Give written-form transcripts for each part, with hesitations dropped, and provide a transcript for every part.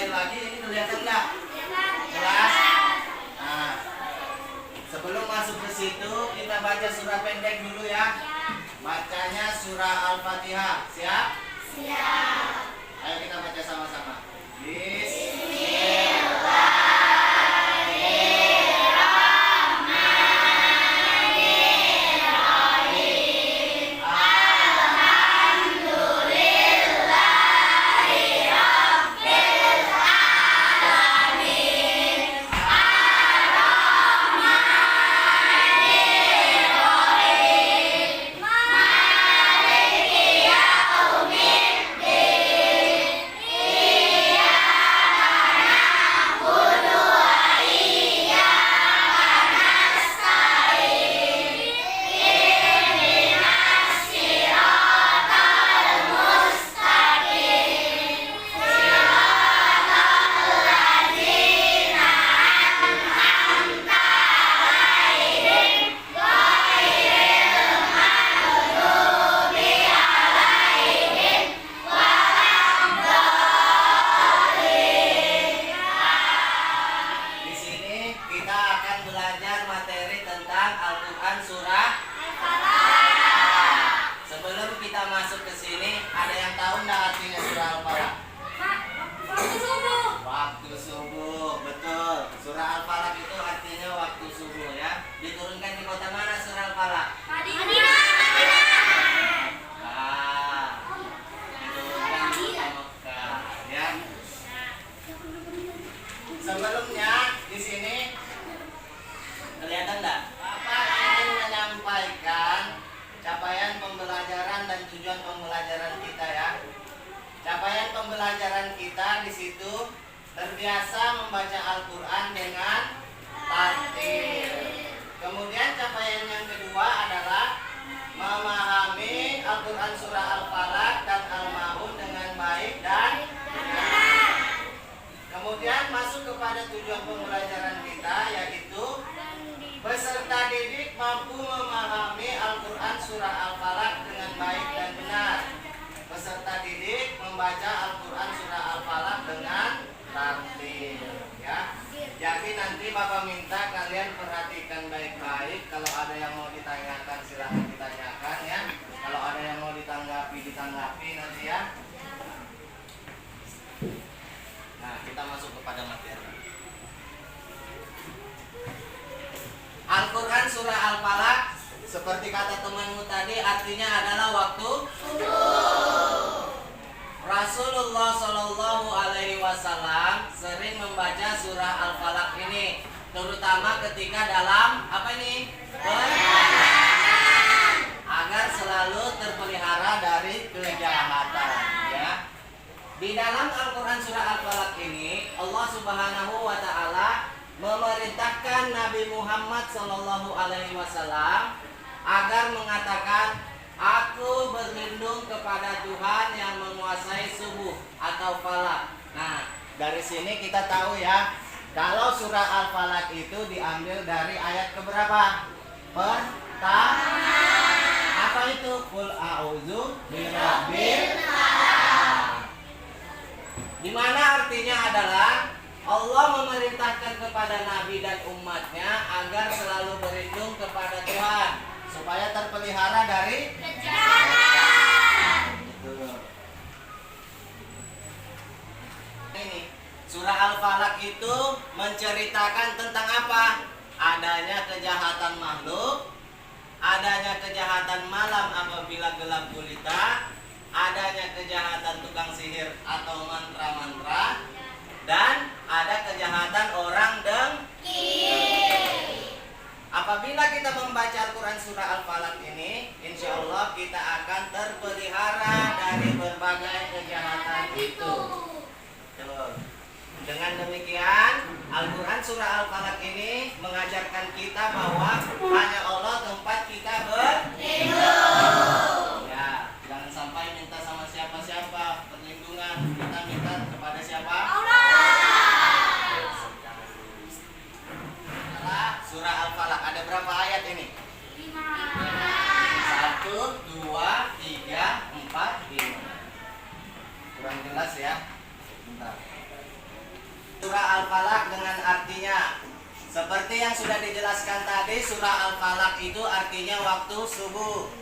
sekali lagi, ini kelihatan nggak? Jelas? Nah, sebelum masuk ke situ, kita baca surah pendek dulu ya. Bacanya surah Al-Fatihah. Siap? Siap. Ayo kita baca sama-sama. Sebelumnya di sini kelihatan enggak? Bapak ingin menyampaikan capaian pembelajaran dan tujuan pembelajaran kita ya. Capaian pembelajaran kita di situ terbiasa membaca Al-Qur'an dengan tartil. Kemudian capaian yang kedua adalah memahami Al-Qur'an surah Al-Falaq dan Al-Ma'un dengan baik dan benar. Kemudian masuk kepada tujuan pembelajaran kita, yaitu peserta didik mampu memahami Al-Qur'an surah Al-Falaq dengan baik dan benar. Peserta didik membaca Al-Qur'an surah Al-Falaq dengan tartil ya. Jadi nanti Bapak minta kalian perhatikan baik-baik. Kalau ada yang mau ditanyakan silahkan ditanyakan ya. Kalau ada yang mau ditanggapi nanti ya. Nah, kita masuk kepada materi. Al-Qur'an surah Al-Falaq seperti kata temanmu tadi artinya adalah waktu subuh. Rasulullah Shallallahu Alaihi Wasallam sering membaca surah Al-Falaq ini, terutama ketika dalam apa ini? Perjalanan, agar selalu terpelihara dari kejahatan ya. Di dalam Al-Qur'an surah Al-Falaq ini Allah Subhanahu wa taala memerintahkan Nabi Muhammad sallallahu alaihi wasallam agar mengatakan, "Aku berlindung kepada Tuhan yang menguasai subuh atau falak." Nah, dari sini kita tahu ya, kalau surah Al-Falaq itu diambil dari ayat keberapa? Pertama. Apa itu? Qul a'udzu birabbil falaq. Di mana artinya adalah Allah memerintahkan kepada Nabi dan umatnya agar selalu berlindung kepada Tuhan supaya terpelihara dari kejahatan. Ini surah Al-Falaq itu menceritakan tentang apa? Adanya kejahatan makhluk, adanya kejahatan malam apabila gelap gulita, adanya kejahatan tukang sihir atau mantra-mantra, dan ada kejahatan orang dengki. Apabila kita membaca Al-Quran surah Al-Falaq ini, insya Allah kita akan terpelihara dari berbagai kejahatan itu. Dengan demikian, Al-Quran surah Al-Falaq ini mengajarkan kita bahwa hanya Allah tempat kita berlindung. Ya, jangan sampai minta sama siapa-siapa perlindungan. Kita minta kepada siapa? Allah. Surah Al-Falaq ada berapa ayat ini? 5. 1, 2, 3, 4, 5. Kurang jelas ya? Bentar. surah Al-Falaq dengan artinya. Seperti yang sudah dijelaskan tadi, surah Al-Falaq itu artinya waktu subuh.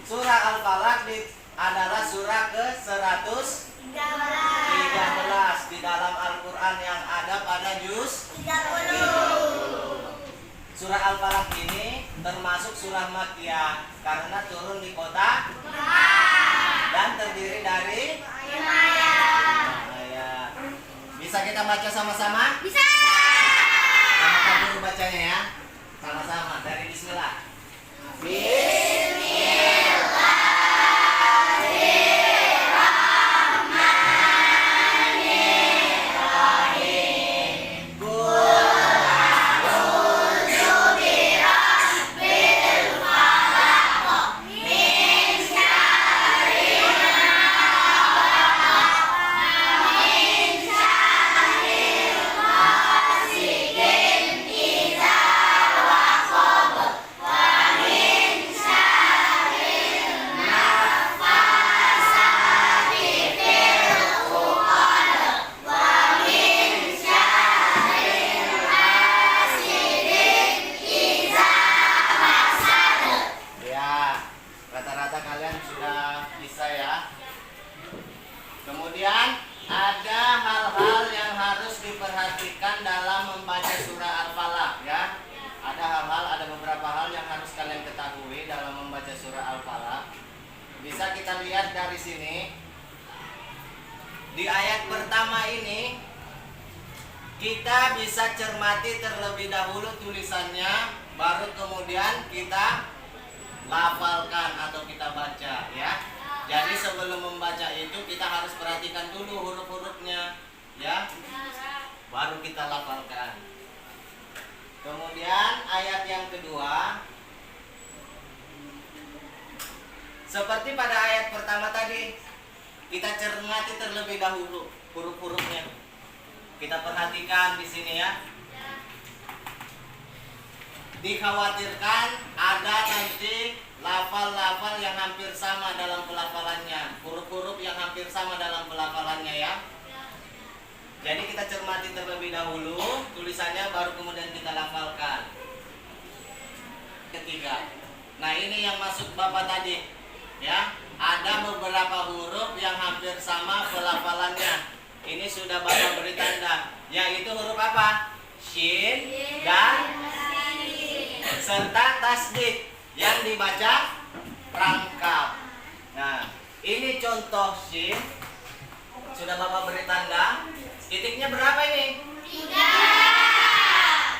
Surah Al-Falaq adalah surah ke-113 di dalam Al-Quran yang ada pada juz 30. Surah Al-Falaq ini termasuk surah Makkiyah karena turun di kota dan terdiri dari 5 ayat. Bisa kita baca sama-sama? Bisa. Sama dulu bacanya ya. Sama-sama dari bismillah. Rata-rata kalian sudah bisa ya. Kemudian ada hal-hal yang harus diperhatikan dalam membaca surah Al-Falaq ya. Ada beberapa hal yang harus kalian ketahui dalam membaca surah Al-Falaq. Bisa kita lihat dari sini. Di ayat pertama ini kita bisa cermati terlebih dahulu tulisannya, baru kemudian kita lafalkan atau kita baca ya. Jadi sebelum membaca itu kita harus perhatikan dulu huruf-hurufnya ya, baru kita lafalkan. Kemudian ayat yang kedua, seperti pada ayat pertama tadi, kita cermati terlebih dahulu huruf-hurufnya. Kita perhatikan di sini ya. Dikhawatirkan ada nanti lafal-lafal yang hampir sama dalam pelafalannya, huruf-huruf yang hampir sama dalam pelafalannya ya. Jadi kita cermati terlebih dahulu tulisannya, baru kemudian kita lafalkan. Ketiga, nah ini yang masuk Bapak tadi ya, ada beberapa huruf yang hampir sama pelafalannya. Ini sudah Bapak beri tanda, yaitu huruf apa? Shin dan serta tasdid yang dibaca rangkap. Nah, ini contoh shin. Sudah Bapak beri tanda. Titiknya berapa ini? 3.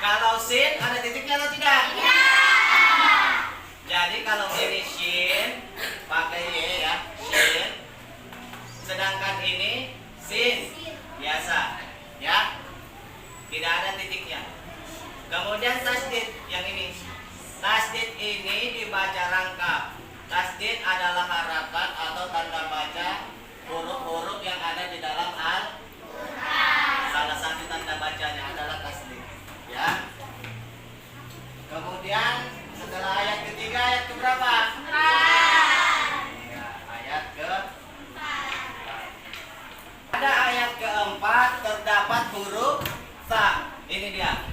Kalau sin ada titiknya atau tidak? Tidak. Jadi kalau ini shin pakai y ya, shin. Sedangkan ini sin biasa ya. Tidak ada titiknya. Kemudian tasdid yang ini. Tasdid ini dibaca rangkap. Tasdid adalah harakat atau tanda baca huruf-huruf yang ada di dalam Al-Quran. Salah satu tanda bacanya adalah tasdid. Ya. Kemudian setelah ayat ketiga, ayat keberapa? 4. Ya, ayat ke-4. Pada ayat keempat terdapat huruf ta. Ini dia.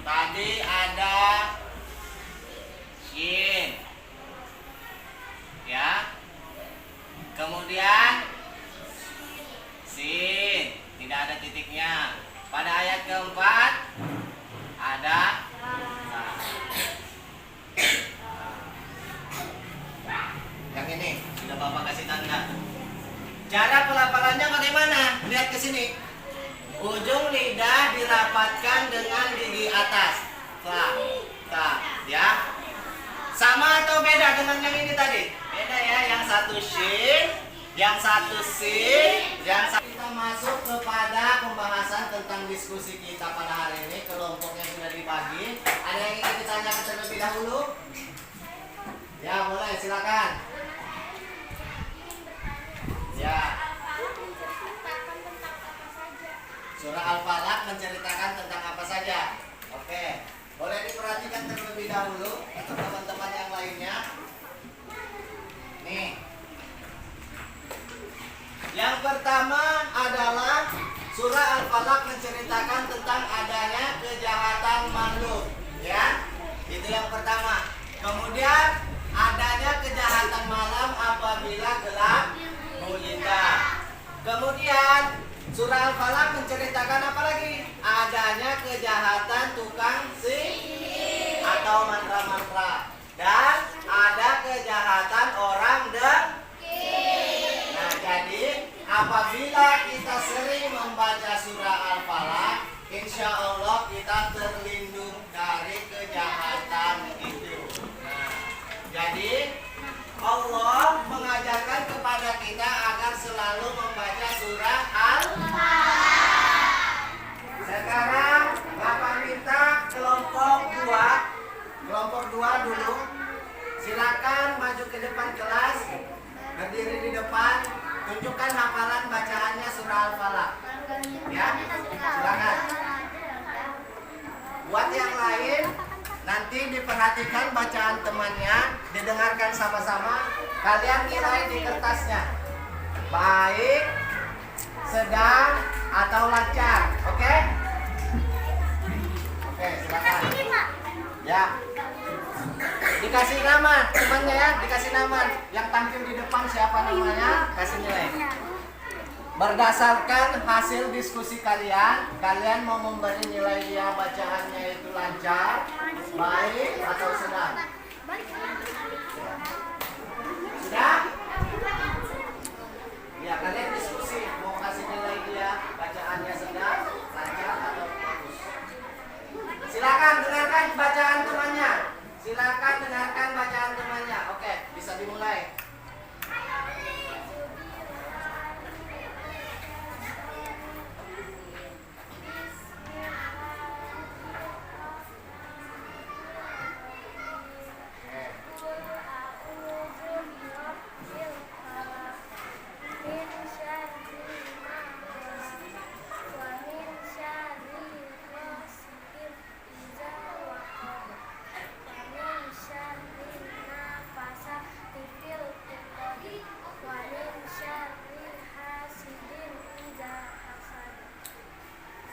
Tadi ada shin ya, kemudian sin, tidak ada titiknya. Pada ayat keempat ada yang ini sudah Bapak kasih tanda. Cara pelafalannya bagaimana? Lihat ke sini. Ujung lidah dirapatkan dengan gigi atas. Ta, ya. Sama atau beda dengan yang ini tadi? Beda ya, yang satu shin, yang satu sin, yang satu. Kita masuk kepada pembahasan tentang diskusi kita pada hari ini. Kelompoknya sudah dibagi. Ada yang ingin ditanyakan terlebih dahulu? Ya, boleh, silakan. Ya. Surah Al-Falaq menceritakan tentang apa saja? Oke, boleh diperhatikan terlebih dahulu untuk teman-teman yang lainnya. Nih, Al-Falaq menceritakan tentang adanya kejahatan makhluk, ya. Itu yang pertama. Kemudian adanya kejahatan malam apabila gelap gulita. Kemudian surah Al-Falaq menceritakan apa lagi? Adanya kejahatan tukang sihir atau mantra-mantra. Dan ada kejahatan orang dengki. Nah, jadi apabila kita sering membaca surah Al-Falaq, insya Allah kita terlindung dari kejahatan itu. Nah, jadi Allah mengajarkan kepada kita agar selalu membaca surah Al-Falaq. Sekarang Bapak minta kelompok 2 dulu. Silakan maju ke depan kelas, berdiri di depan, tunjukkan hafalan bacaannya surah Al-Falaq. Ya, silakan. Buat yang lain, nanti diperhatikan bacaan temannya, didengarkan sama-sama. Kalian nilai di kertasnya, baik, sedang, atau lancar. Oke? Oke, silakan. Ya. Dikasih nama temannya ya, dikasih nama. Yang tampil di depan siapa namanya? Kasih nilai. Berdasarkan hasil diskusi kalian, kalian mau memberi nilai dia bacaannya itu lancar, baik, atau sedang? Sudah? Ya, kalian diskusi mau kasih nilai dia bacaannya sedang, lancar, atau bagus. Silakan dengarkan bacaan temannya. Silakan dengarkan bacaan temannya. Oke, bisa dimulai.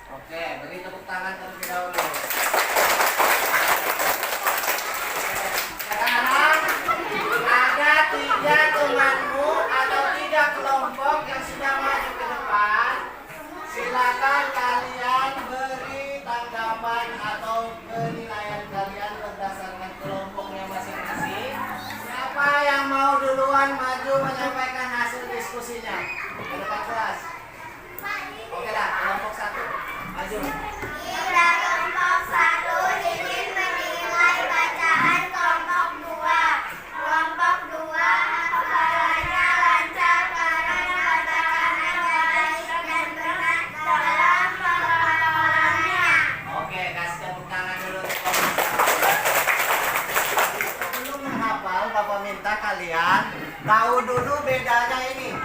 Oke, beri tepuk tangan terlebih dahulu. Sekarang ada 3 temanmu atau 3 kelompok yang sudah maju ke depan. Silakan kalian beri tanggapan atau penilaian kalian berdasarkan kelompoknya masing-masing. Siapa yang mau duluan maju menyampaikan hasil diskusinya ke depan kelas? Oke lah, kelompok 1 maju. Kita kelompok 1 ingin menilai bacaan kelompok 2. Kelompok 2 hafalannya lancar karena bacaannya baik dan benar dalam penghafalannya. Oke, kasih tepuk tangan dulu untuk kelompok 1. Sebelum menghafal, Bapak minta kalian tahu dulu bedanya ini.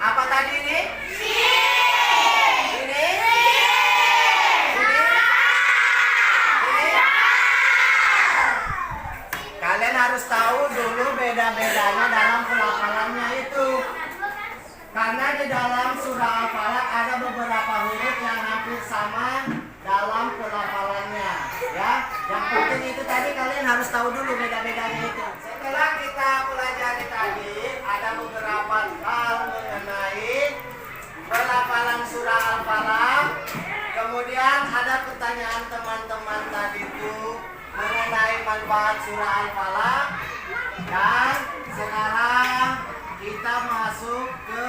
Apa tadi ini? Kalian harus tahu dulu beda-bedanya dalam pelafalannya itu. Karena di dalam surah Al-Falaq ada beberapa huruf yang hampir sama dalam pelafalannya. Ya, yang penting itu tadi kalian harus tahu dulu beda-bedanya itu. Setelah kita pelajari tadi, ada beberapa hal mengenai pelafalan surah Al-Falaq. Kemudian ada pertanyaan teman-teman tadi itu mengenai manfaat surah Al-Falaq. Dan sekarang kita masuk ke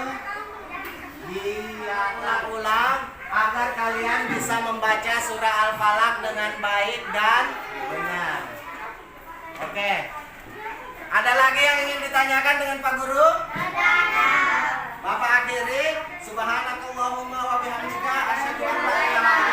dialog ulang agar kalian bisa membaca surah Al-Falaq dengan baik dan benar. Oke. Ada lagi yang ingin ditanyakan dengan Pak Guru? Bapak akhiri. Subhanakallahumma wa bihamdika asyhadu an la ilaha